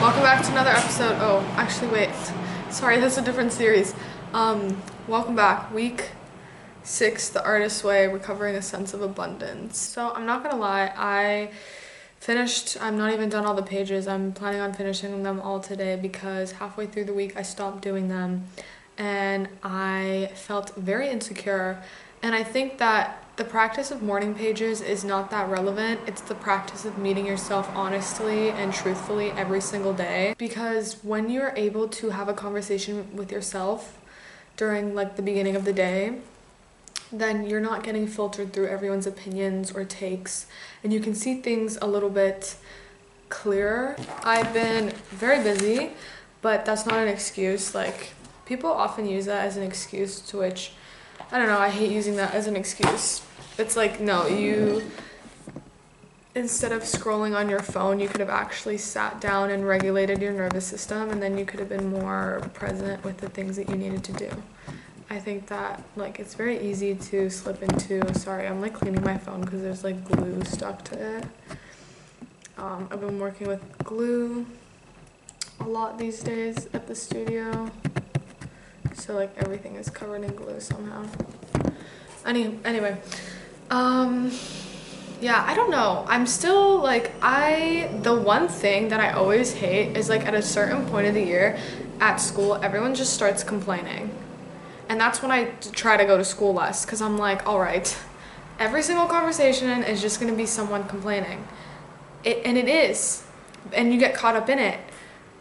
Welcome back to another episode. Oh, actually, wait. Sorry, that's a different series. Welcome back. Week 6, The Artist's Way, Recovering a Sense of Abundance. So, I'm not gonna lie, I'm not even done all the pages. I'm planning on finishing them all today because halfway through the week I stopped doing them and I felt very insecure. And I think that the practice of morning pages is not that relevant. It's the practice of meeting yourself honestly and truthfully every single day. Because when you're able to have a conversation with yourself during like the beginning of the day, then you're not getting filtered through everyone's opinions or takes, and you can see things a little bit clearer. I've been very busy, but that's not an excuse. Like, people often use that as an excuse, to which I don't know, I hate using that as an excuse. It's like, no, instead of scrolling on your phone, you could have actually sat down and regulated your nervous system, and then you could have been more present with the things that you needed to do. I think that, like, it's very easy to slip into, sorry, I'm like cleaning my phone because there's like glue stuck to it. I've been working with glue a lot these days at the studio. So like everything is covered in glue somehow. Anyway, yeah, I don't know. I'm still like, the one thing that I always hate is like at a certain point of the year at school, everyone just starts complaining. And that's when I try to go to school less, because I'm like, all right, every single conversation is just going to be someone complaining. And it is. And you get caught up in it.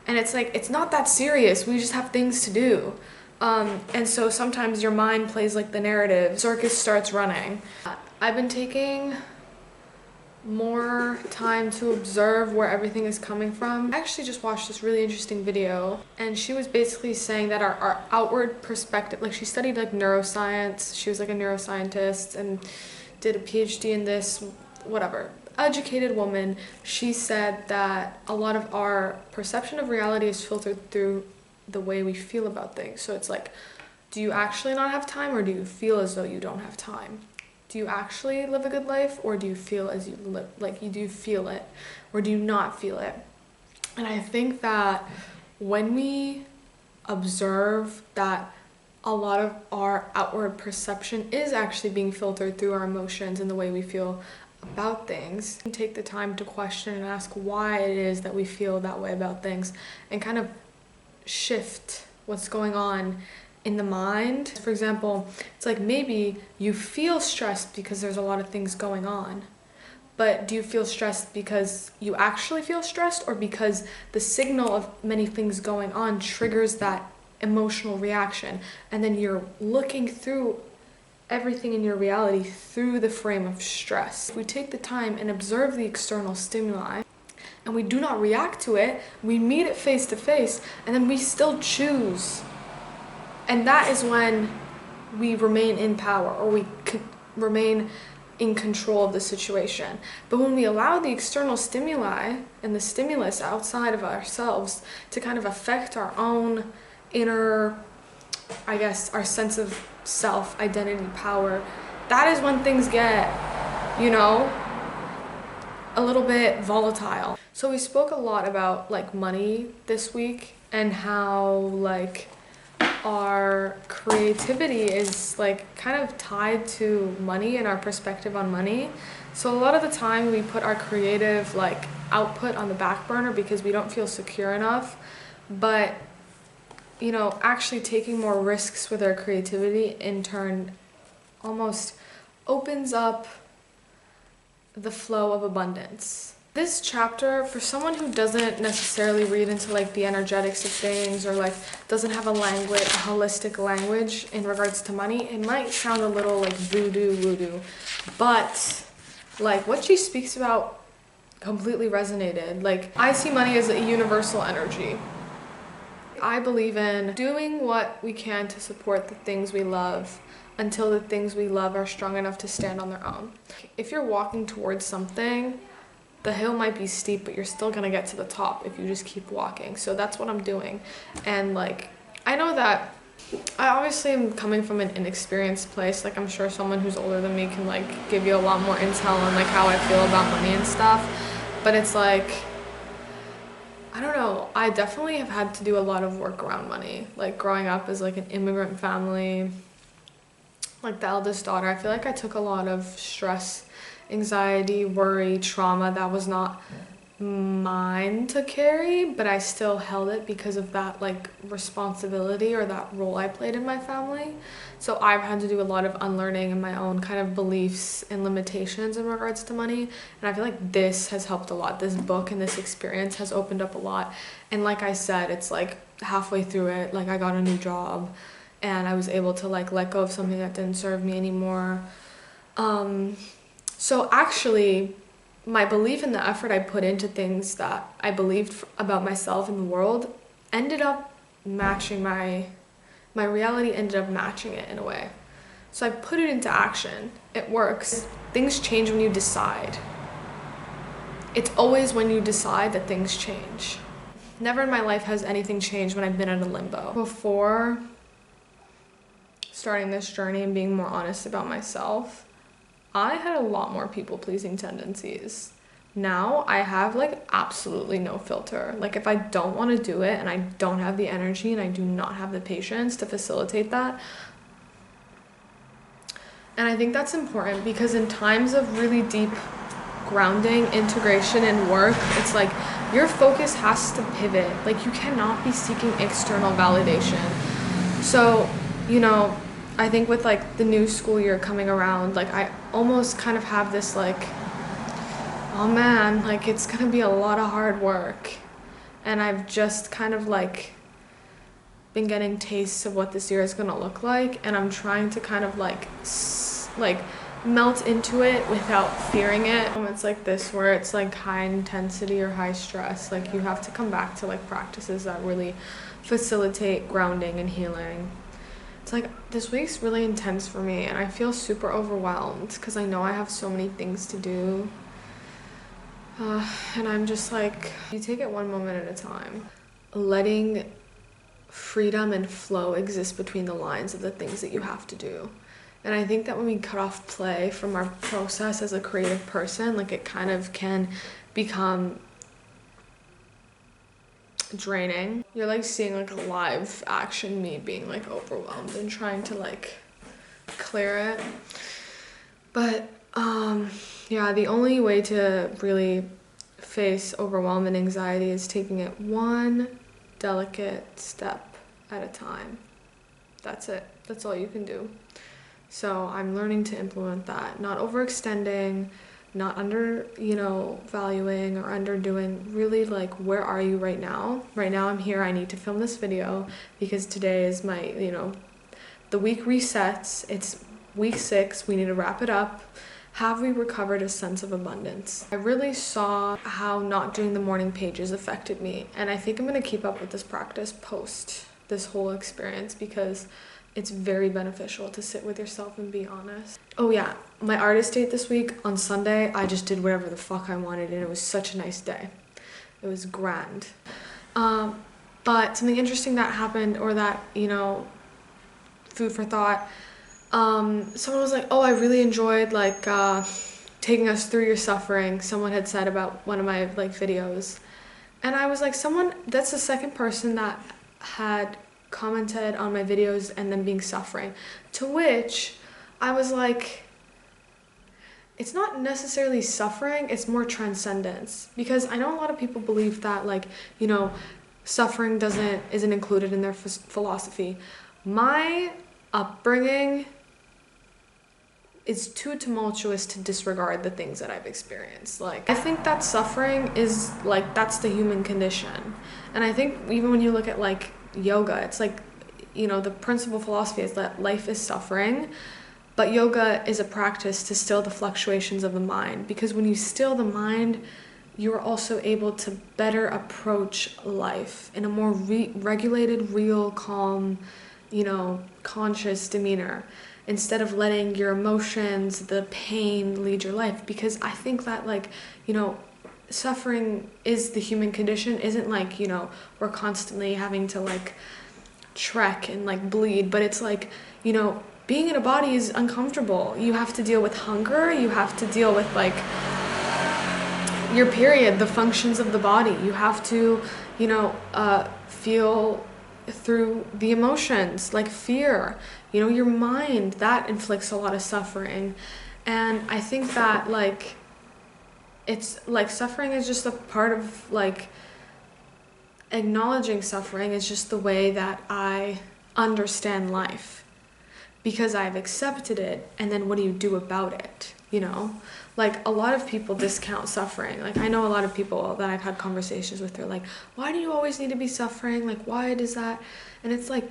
And it's like, it's not that serious. We just have things to do. And so sometimes your mind plays like the narrative. Circus starts running. I've been taking more time to observe where everything is coming from. I actually just watched this really interesting video, and she was basically saying that our outward perspective, like she studied like neuroscience, she was like a neuroscientist and did a PhD in this, whatever, educated woman. She said that a lot of our perception of reality is filtered through the way we feel about things. So it's like, do you actually not have time, or do you feel as though you don't have time? Do you actually live a good life, or do you feel as you live, like you do feel it, or do you not feel it? And I think that when we observe that a lot of our outward perception is actually being filtered through our emotions and the way we feel about things, and take the time to question and ask why it is that we feel that way about things, and kind of shift what's going on in the mind. For example, it's like maybe you feel stressed because there's a lot of things going on, but do you feel stressed because you actually feel stressed, or because the signal of many things going on triggers that emotional reaction, and then you're looking through everything in your reality through the frame of stress? If we take the time and observe the external stimuli, and we do not react to it, we meet it face to face, and then we still choose. And that is when we remain in power, or we remain in control of the situation. But when we allow the external stimuli and the stimulus outside of ourselves to kind of affect our own inner, I guess, our sense of self, identity, power, that is when things get, a little bit volatile. So we spoke a lot about like money this week, and how like our creativity is like kind of tied to money and our perspective on money. So a lot of the time we put our creative like output on the back burner because we don't feel secure enough. But actually taking more risks with our creativity in turn almost opens up the flow of abundance. This chapter, for someone who doesn't necessarily read into like the energetics of things, or like doesn't have a holistic language in regards to money, it might sound a little like voodoo, but like what she speaks about completely resonated. Like, I see money as a universal energy. I believe in doing what we can to support the things we love until the things we love are strong enough to stand on their own. If you're walking towards something, the hill might be steep, but you're still gonna get to the top if you just keep walking. So that's what I'm doing. And like, I know that I obviously am coming from an inexperienced place. Like, I'm sure someone who's older than me can like give you a lot more intel on like how I feel about money and stuff. But it's like, I don't know. I definitely have had to do a lot of work around money. Like growing up as like an immigrant family, like the eldest daughter, I feel like I took a lot of stress, anxiety, worry, trauma that was not mine to carry, but I still held it because of that like responsibility or that role I played in my family. So I've had to do a lot of unlearning in my own kind of beliefs and limitations in regards to money. And I feel like this has helped a lot. This book and this experience has opened up a lot. And like I said, it's like halfway through it, like I got a new job and I was able to like let go of something that didn't serve me anymore. So actually, my belief and the effort I put into things that I believed about myself and the world ended up matching my reality ended up matching it in a way. So I put it into action. It works. Things change when you decide. It's always when you decide that things change. Never in my life has anything changed when I've been in a limbo. Before starting this journey and being more honest about myself, I had a lot more people-pleasing tendencies. Now I have like absolutely no filter. Like if I don't want to do it and I don't have the energy and I do not have the patience to facilitate that. And I think that's important because in times of really deep grounding, integration, and work, it's like your focus has to pivot. Like you cannot be seeking external validation. So, I think with like the new school year coming around, like I almost kind of have this like, oh man, like it's gonna be a lot of hard work. And I've just kind of like been getting tastes of what this year is gonna look like, and I'm trying to kind of like melt into it without fearing it. Moments like this where it's like high intensity or high stress, like you have to come back to like practices that really facilitate grounding and healing. It's like this week's really intense for me and I feel super overwhelmed because I know I have so many things to do. And I'm just like, you take it one moment at a time. Letting freedom and flow exist between the lines of the things that you have to do. And I think that when we cut off play from our process as a creative person, like it kind of can become draining. You're like seeing like a live action me being like overwhelmed and trying to like clear it. But yeah, the only way to really face overwhelm and anxiety is taking it one delicate step at a time. That's it. That's all you can do. So I'm learning to implement that, not overextending, not valuing or underdoing, really like where are you right now? Right now I'm here, I need to film this video because today is my, the week resets, it's week 6, we need to wrap it up. Have we recovered a sense of abundance? I really saw how not doing the morning pages affected me, and I think I'm gonna keep up with this practice post this whole experience because it's very beneficial to sit with yourself and be honest. Oh yeah, my artist date this week on Sunday, I just did whatever the fuck I wanted and it was such a nice day. It was grand. But something interesting that happened, or that, food for thought, someone was like, oh, I really enjoyed like taking us through your suffering, someone had said about one of my like videos. And I was like, that's the second person that had commented on my videos and then being suffering, to which I was like, it's not necessarily suffering, it's more transcendence, because I know a lot of people believe that like, suffering isn't included in their philosophy. My upbringing is too tumultuous to disregard the things that I've experienced. Like, I think that suffering is like, that's the human condition. And I think even when you look at like yoga, it's like, the principal philosophy is that life is suffering, but yoga is a practice to still the fluctuations of the mind, because when you still the mind, you are also able to better approach life in a more regulated, real, calm, conscious demeanor, instead of letting your emotions, the pain lead your life. Because I think that like, suffering is the human condition, isn't like, we're constantly having to like trek and like bleed, but it's like, being in a body is uncomfortable. You have to deal with hunger, you have to deal with like your period, the functions of the body. You have to, feel through the emotions, like fear. Your mind, that inflicts a lot of suffering. And I think that, like, it's like suffering is just a part of, like, acknowledging suffering is just the way that I understand life, because I've accepted it. And then what do you do about it? Like, a lot of people discount suffering. Like, I know a lot of people that I've had conversations with, they're like, why do you always need to be suffering? Like, why does that? And it's like,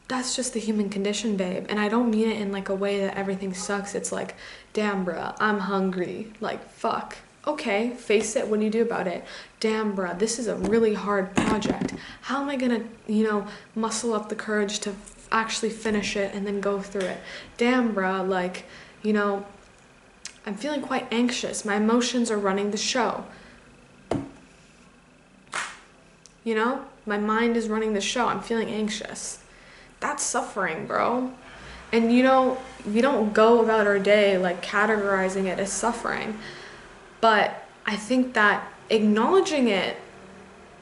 that's just the human condition, babe. And I don't mean it in like a way that everything sucks. It's like, damn, bruh, I'm hungry. Like, fuck. Okay, face it. What do you do about it? Damn, bruh, this is a really hard project. How am I gonna, muscle up the courage to actually finish it and then go through it? Damn, bruh, like, I'm feeling quite anxious. My emotions are running the show. My mind is running the show. I'm feeling anxious. That's suffering, bro. And we don't go about our day like categorizing it as suffering. But I think that acknowledging it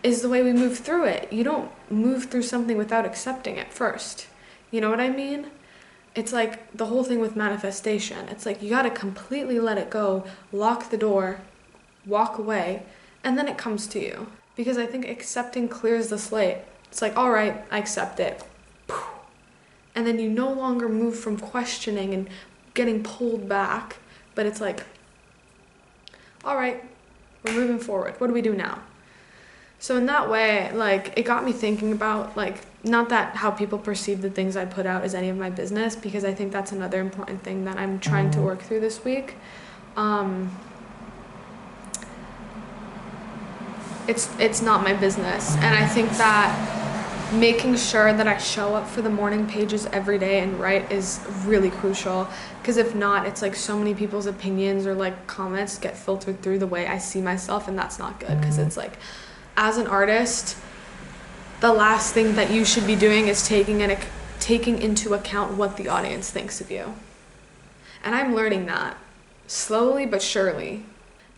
is the way we move through it. You don't move through something without accepting it first. You know what I mean? It's like the whole thing with manifestation. It's like you gotta completely let it go, lock the door, walk away, and then it comes to you. Because I think accepting clears the slate. It's like, all right, I accept it. And then you no longer move from questioning and getting pulled back, but it's like, all right, we're moving forward. What do we do now? So in that way, like, it got me thinking about, like, not that how people perceive the things I put out is any of my business, because I think that's another important thing that I'm trying to work through this week. It's not my business. And I think that making sure that I show up for the morning pages every day and write is really crucial, because if not, it's like so many people's opinions or like comments get filtered through the way I see myself, and that's not good. Because it's like, as an artist, the last thing that you should be doing is taking into account what the audience thinks of you. And I'm learning that slowly but surely,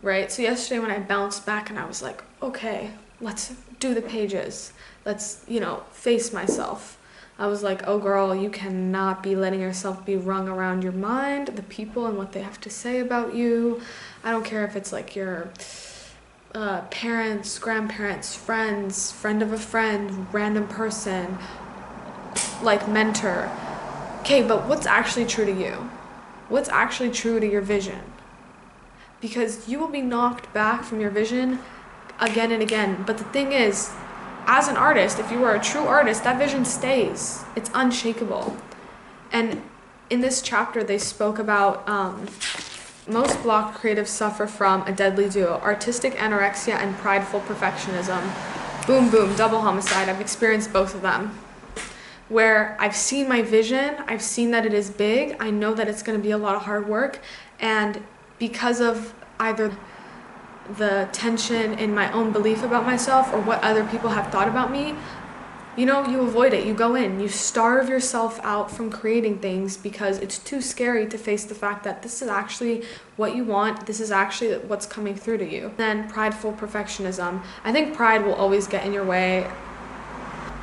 right? So yesterday when I bounced back and I was like, okay, let's do the pages. Let's, face myself. I was like, oh girl, you cannot be letting yourself be rung around your mind, the people and what they have to say about you. I don't care if it's like your parents, grandparents, friends, friend of a friend, random person, like mentor. Okay, but what's actually true to you? What's actually true to your vision? Because you will be knocked back from your vision again and again. But the thing is, as an artist, if you are a true artist, that vision stays. It's unshakable. And in this chapter, they spoke about most blocked creatives suffer from a deadly duo: artistic anorexia and prideful perfectionism. Boom, boom, double homicide. I've experienced both of them. Where I've seen my vision, I've seen that it is big, I know that it's going to be a lot of hard work, and because of either the tension in my own belief about myself or what other people have thought about me, you avoid it. You go in, you starve yourself out from creating things because it's too scary to face the fact that this is actually what you want, this is actually what's coming through to you. Then prideful perfectionism. I think pride will always get in your way.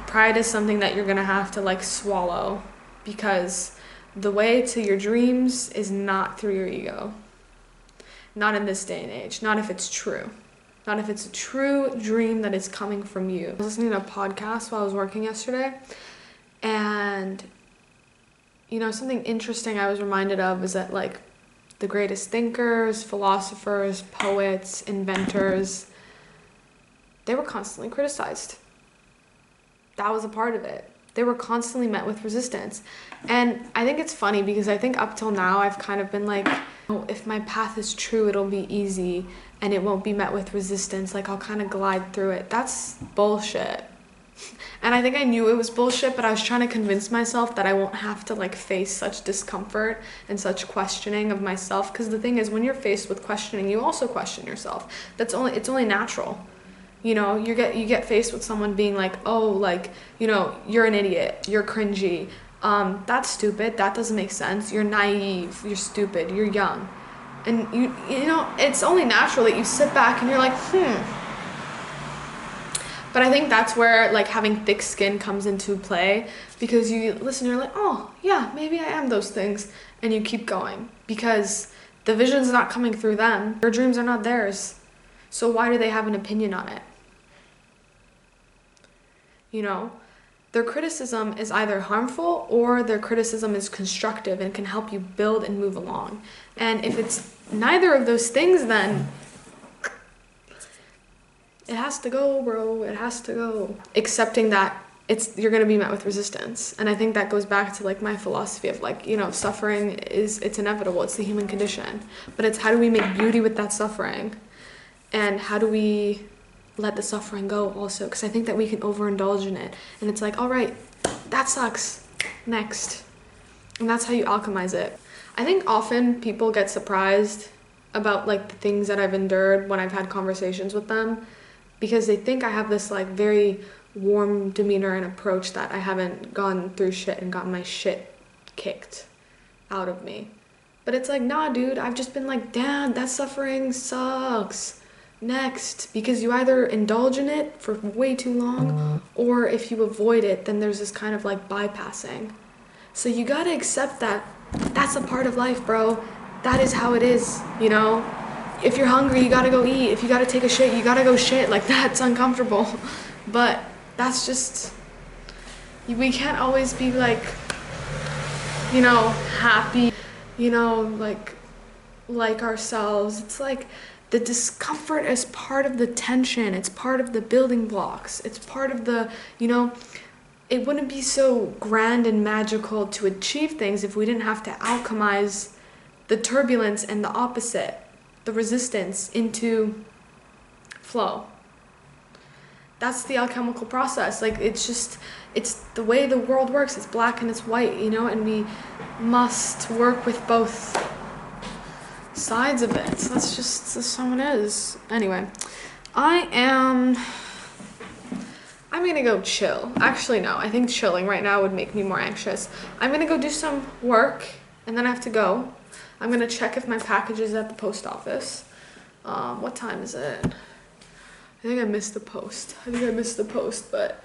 Pride is something that you're gonna have to like swallow, because the way to your dreams is not through your ego. Not in this day and age, not if it's true. Not if it's a true dream that is coming from you. I was listening to a podcast while I was working yesterday, and something interesting I was reminded of is that like the greatest thinkers, philosophers, poets, inventors, they were constantly criticized. That was a part of it. They were constantly met with resistance. And I think it's funny because I think up till now I've kind of been like, oh, if my path is true, it'll be easy and it won't be met with resistance. Like, I'll kind of glide through it. That's bullshit. And I think I knew it was bullshit, but I was trying to convince myself that I won't have to like face such discomfort and such questioning of myself. Because the thing is, when you're faced with questioning, you also question yourself. It's only natural. You get faced with someone being like, oh, like, you're an idiot, you're cringy, that's stupid, that doesn't make sense, you're naive, you're stupid, you're young. And you know, it's only natural that you sit back and you're like, But I think that's where like having thick skin comes into play, because you listen, you're like, oh yeah, maybe I am those things, and you keep going because the vision's not coming through them. Your dreams are not theirs. So why do they have an opinion on it? You know, their criticism is either harmful or their criticism is constructive and can help you build and move along. And if it's neither of those things, then it has to go, bro. It has to go. Accepting that you're gonna be met with resistance. And I think that goes back to like my philosophy of like, you know, suffering it's inevitable. It's the human condition. But it's how do we make beauty with that suffering? And how do we let the suffering go also? Because I think that we can overindulge in it. And it's like, all right, that sucks. Next. And that's how you alchemize it. I think often people get surprised about like the things that I've endured when I've had conversations with them, because they think I have this like very warm demeanor and approach that I haven't gone through shit and gotten my shit kicked out of me. But it's like, nah, dude, I've just been like, damn, that suffering sucks. Next. Because you either indulge in it for way too long, or if you avoid it, then there's this kind of like bypassing. So you gotta accept that that's a part of life, bro. That is how it is, you know? If you're hungry, you gotta go eat. If you gotta take a shit, you gotta go shit. Like, that's uncomfortable. But that's just, we can't always be like, you know, happy, you know, like ourselves. It's like the discomfort is part of the tension. It's part of the building blocks. It's part of the, you know, it wouldn't be so grand and magical to achieve things if we didn't have to alchemize the turbulence and the opposite, the resistance, into flow. That's the alchemical process. Like, it's the way the world works. It's black and it's white, you know, and we must work with both sides of it. So that's how it is. Anyway, I'm gonna go chill. Actually, no, I think chilling right now would make me more anxious. I'm gonna go do some work and then I have to go. I'm gonna check if my package is at the post office. What time is it? I think I missed the post. But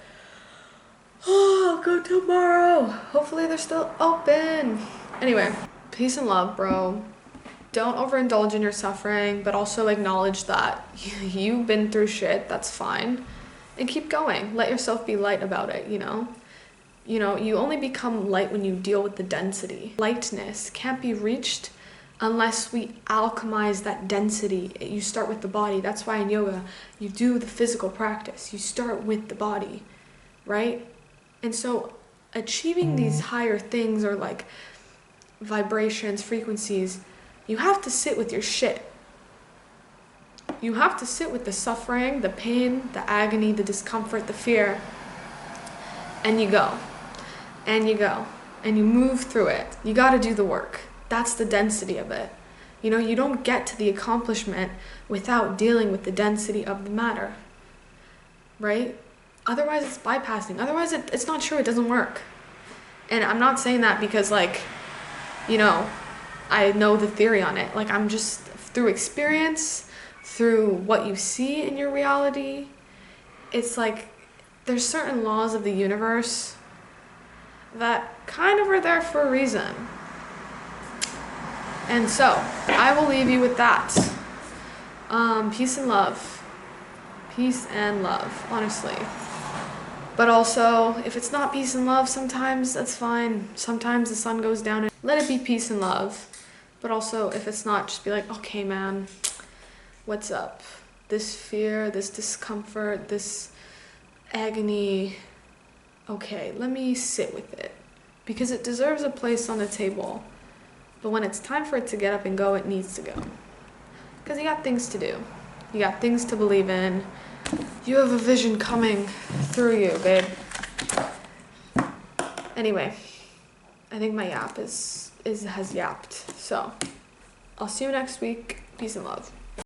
I'll go tomorrow. Hopefully they're still open. Anyway, peace and love, bro. Don't overindulge in your suffering, but also acknowledge that you've been through shit. That's fine. And keep going. Let yourself be light about it, you know? You know, you only become light when you deal with the density. Lightness can't be reached unless we alchemize that density. You start with the body. That's why in yoga, you do the physical practice. You start with the body, right? And so achieving these higher things, or like vibrations, frequencies, you have to sit with your shit. You have to sit with the suffering, the pain, the agony, the discomfort, the fear, and you go, and you go, and you move through it. You got to do the work. That's the density of it. You know, you don't get to the accomplishment without dealing with the density of the matter, right? Otherwise, it's bypassing. Otherwise, it's not true. It doesn't work. And I'm not saying that because, like, you know, I know the theory on it. Like, I'm just, through experience, through what you see in your reality, it's like there's certain laws of the universe that kind of are there for a reason. And so I will leave you with that. Peace and love. Peace and love, honestly. But also, if it's not peace and love, sometimes that's fine. Sometimes the sun goes down and let it be peace and love. But also, if it's not, just be like, okay, man, what's up? This fear, this discomfort, this agony, okay, let me sit with it. Because it deserves a place on the table. But when it's time for it to get up and go, it needs to go. Because you got things to do. You got things to believe in. You have a vision coming through you, babe. Anyway, I think my yap has yapped. So, I'll see you next week. Peace and love.